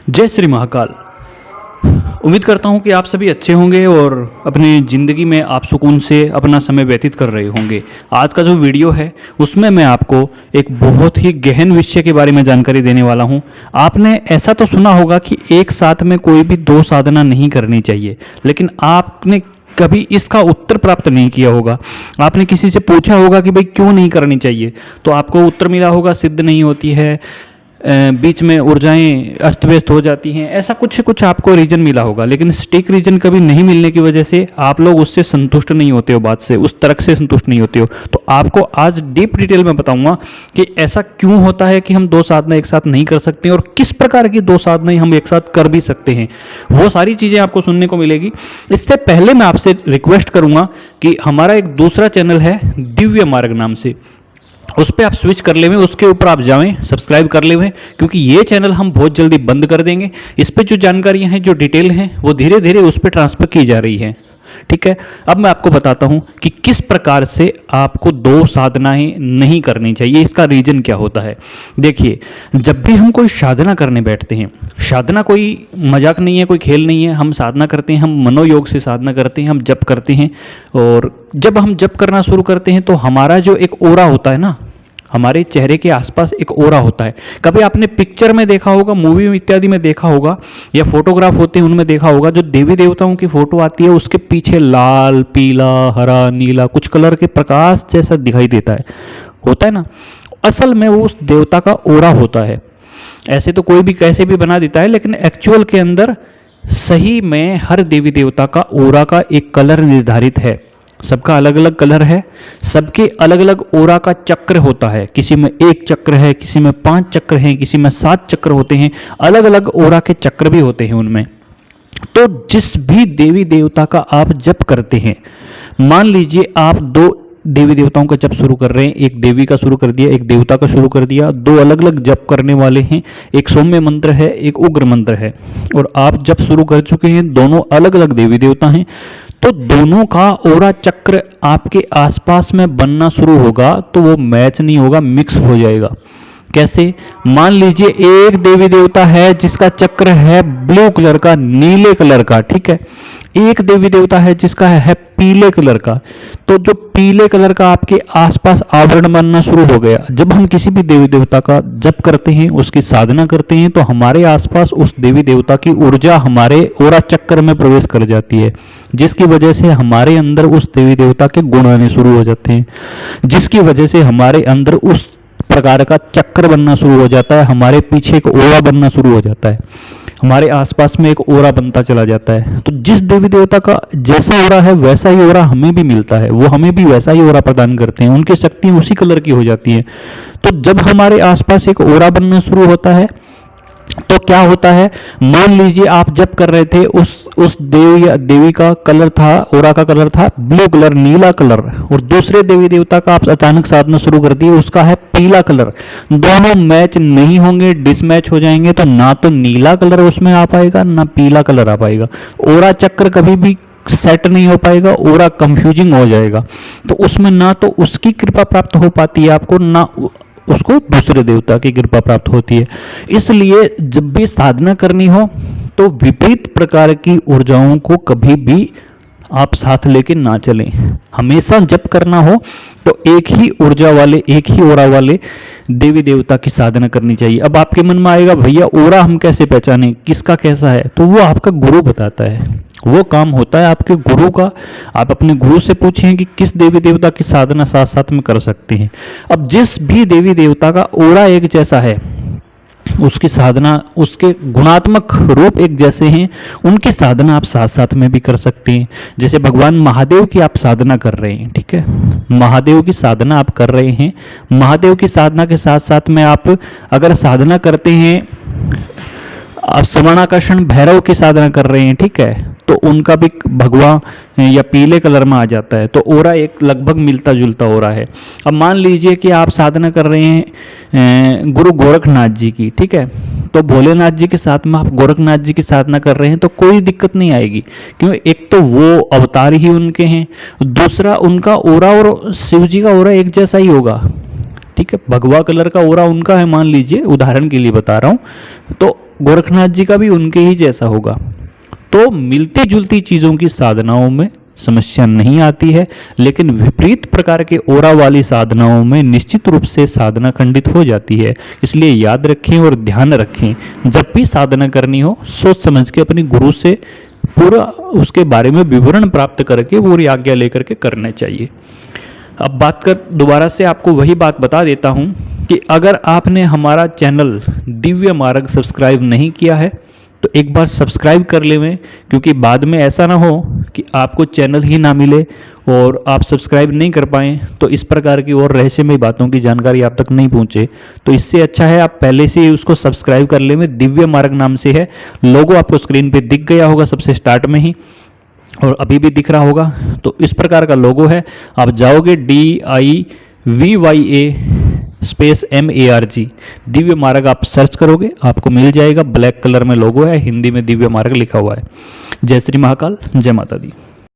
जय श्री महाकाल। उम्मीद करता हूँ कि आप सभी अच्छे होंगे और अपनी ज़िंदगी में आप सुकून से अपना समय व्यतीत कर रहे होंगे। आज का जो वीडियो है उसमें मैं आपको एक बहुत ही गहन विषय के बारे में जानकारी देने वाला हूँ। आपने ऐसा तो सुना होगा कि एक साथ में कोई भी दो साधना नहीं करनी चाहिए, लेकिन आपने कभी इसका उत्तर प्राप्त नहीं किया होगा। आपने किसी से पूछा होगा कि भाई क्यों नहीं करनी चाहिए, तो आपको उत्तर मिला होगा सिद्ध नहीं होती है, बीच में ऊर्जाएं अस्त व्यस्त हो जाती हैं, ऐसा कुछ आपको रीजन मिला होगा। लेकिन स्टिक रीजन कभी नहीं मिलने की वजह से आप लोग उससे संतुष्ट नहीं होते हो, बात से उस तर्क से संतुष्ट नहीं होते हो। तो आपको आज डीप डिटेल में बताऊंगा कि ऐसा क्यों होता है कि हम दो साधना एक साथ नहीं कर सकते और किस प्रकार की दो साधनाएं हम एक साथ कर भी सकते हैं। वो सारी चीज़ें आपको सुनने को मिलेगी। इससे पहले मैं आपसे रिक्वेस्ट करूंगा कि हमारा एक दूसरा चैनल है दिव्य मार्ग नाम से, उस पर आप स्विच कर ले, उसके ऊपर आप जाएं, सब्सक्राइब कर ले, क्योंकि ये चैनल हम बहुत जल्दी बंद कर देंगे। इस पर जो जानकारियां हैं, जो डिटेल हैं, वो धीरे धीरे उस पर ट्रांसफर की जा रही है। ठीक है, अब मैं आपको बताता हूं कि किस प्रकार से आपको दो साधनाएं नहीं करनी चाहिए, इसका रीजन क्या होता है। देखिए, जब भी हम कोई साधना करने बैठते हैं, साधना कोई मजाक नहीं है, कोई खेल नहीं है। हम साधना करते हैं, हम मनोयोग से साधना करते हैं, हम जप करते हैं। और जब हम जप करना शुरू करते हैं तो हमारा जो एक ओरा होता है ना, हमारे चेहरे के आसपास एक ओरा होता है। कभी आपने पिक्चर में देखा होगा, मूवी इत्यादि में देखा होगा, या फोटोग्राफ होते हैं उनमें देखा होगा, जो देवी देवताओं की फोटो आती है उसके पीछे लाल, पीला, हरा, नीला कुछ कलर के प्रकाश जैसा दिखाई देता है, होता है ना। असल में वो उस देवता का ओरा होता है। ऐसे तो कोई भी कैसे भी बना देता है, लेकिन एक्चुअल के अंदर सही में हर देवी देवता का ओरा का एक कलर निर्धारित है। सबका अलग अलग कलर है, सबके अलग अलग ओरा का चक्र होता है। किसी में एक चक्र है, किसी में 5 चक्र हैं, किसी में 7 चक्र होते हैं, अलग अलग ओरा के चक्र भी होते हैं उनमें। तो जिस भी देवी देवता का आप जप करते हैं, मान लीजिए आप दो देवी देवताओं का जप शुरू कर रहे हैं, एक देवी का शुरू कर दिया, एक देवता का शुरू कर दिया, दो अलग अलग जप करने वाले हैं, एक सौम्य मंत्र है, एक उग्र मंत्र है, और आप जप शुरू कर चुके हैं, दोनों अलग अलग देवी देवता हैं, तो दोनों का ओरा चक्र आपके आसपास में बनना शुरू होगा तो वो मैच नहीं होगा, मिक्स हो जाएगा। कैसे? मान लीजिए एक देवी देवता है जिसका चक्र है ब्लू कलर का, नीले कलर का, ठीक है। एक देवी देवता है जिसका है पीले कलर का, तो जो पीले कलर का आपके आसपास आवरण बनना शुरू हो गया। जब हम किसी भी देवी देवता का जप करते हैं, उसकी साधना करते हैं, तो हमारे आसपास उस देवी देवता की ऊर्जा हमारे ओरा चक्र में प्रवेश कर जाती है, जिसकी वजह से हमारे अंदर उस देवी देवता के गुण आने शुरू हो जाते हैं, जिसकी वजह से हमारे अंदर उस प्रकार का चक्र बनना शुरू हो जाता है, हमारे पीछे एक ओरा बनना शुरू हो जाता है, हमारे आसपास में एक ओरा बनता चला जाता है। तो जिस देवी देवता का जैसा ओरा है वैसा ही ओरा हमें भी मिलता है, वो हमें भी वैसा ही ओरा प्रदान करते हैं, उनकी शक्तियां उसी कलर की हो जाती हैं। तो जब हमारे आसपास एक ओरा बनना शुरू होता है तो क्या होता है, मान लीजिए आप जप कर रहे थे, उस देव या देवी का कलर था, ओरा का कलर था ब्लू कलर, नीला कलर, और दूसरे देवी देवता का आप अचानक साधना शुरू कर दिए, उसका है पीला कलर। दोनों मैच नहीं होंगे, डिसमैच हो जाएंगे, तो ना तो नीला कलर उसमें आ पाएगा, ना पीला कलर आ पाएगा। ओरा चक्र कभी भी सेट नहीं हो पाएगा, ओरा कंफ्यूजिंग हो जाएगा। तो उसमें ना तो उसकी कृपा प्राप्त हो पाती है आपको, ना उसको दूसरे देवता की कृपा प्राप्त होती है। इसलिए जब भी साधना करनी हो तो विपरीत प्रकार की ऊर्जाओं को कभी भी आप साथ लेके ना चलें। हमेशा जप करना हो तो एक ही ऊर्जा वाले, एक ही ओरा वाले देवी देवता की साधना करनी चाहिए। अब आपके मन में आएगा, भैया ओरा हम कैसे पहचानें, किसका कैसा है? तो वो आपका गुरु बताता है, वो काम होता है आपके गुरु का। आप अपने गुरु से पूछें कि किस देवी देवता की साधना साथ साथ में कर सकते हैं। अब जिस भी देवी देवता का ओरा एक जैसा है, उसकी साधना, उसके गुणात्मक रूप एक जैसे हैं, उनकी साधना आप साथ साथ में भी कर सकते हैं। जैसे भगवान महादेव की आप साधना कर रहे हैं, ठीक है, महादेव की साधना आप कर रहे हैं, महादेव की साधना के साथ साथ में आप अगर साधना करते हैं, आप स्वर्णाकर्षण भैरव की साधना कर रहे हैं, ठीक है, तो उनका भी भगवा या पीले कलर में आ जाता है, तो ओरा एक लगभग मिलता जुलता ओरा है। अब मान लीजिए कि आप साधना कर रहे हैं गुरु गोरखनाथ जी की, ठीक है, तो भोलेनाथ जी के साथ में आप गोरखनाथ जी की साधना कर रहे हैं तो कोई दिक्कत नहीं आएगी, क्योंकि एक तो वो अवतार ही उनके हैं, दूसरा उनका ओरा और शिव जी का ओरा एक जैसा ही होगा, ठीक है। भगवा कलर का ओरा उनका है, मान लीजिए, उदाहरण के लिए बता रहा हूँ, तो गोरखनाथ जी का भी उनके ही जैसा होगा। तो मिलती जुलती चीज़ों की साधनाओं में समस्या नहीं आती है, लेकिन विपरीत प्रकार के ओरा वाली साधनाओं में निश्चित रूप से साधना खंडित हो जाती है। इसलिए याद रखें और ध्यान रखें, जब भी साधना करनी हो सोच समझ के अपने गुरु से पूरा उसके बारे में विवरण प्राप्त करके पूरी आज्ञा लेकर के करना चाहिए। अब बात कर दोबारा से आपको वही बात बता देता हूँ कि अगर आपने हमारा चैनल दिव्य मार्ग सब्सक्राइब नहीं किया है तो एक बार सब्सक्राइब कर लें, क्योंकि बाद में ऐसा ना हो कि आपको चैनल ही ना मिले और आप सब्सक्राइब नहीं कर पाएँ तो इस प्रकार की और रहस्यमय बातों की जानकारी आप तक नहीं पहुँचे। तो इससे अच्छा है आप पहले से ही उसको सब्सक्राइब कर लें। दिव्य मार्ग नाम से है, लोगो आपको स्क्रीन पे दिख गया होगा सबसे स्टार्ट में ही और अभी भी दिख रहा होगा। तो इस प्रकार का लोगो है, आप जाओगे DIVYA स्पेस MARG दिव्य मार्ग आप सर्च करोगे आपको मिल जाएगा। ब्लैक कलर में लोगो है, हिंदी में दिव्य मार्ग लिखा हुआ है। जय श्री महाकाल, जय माता दी।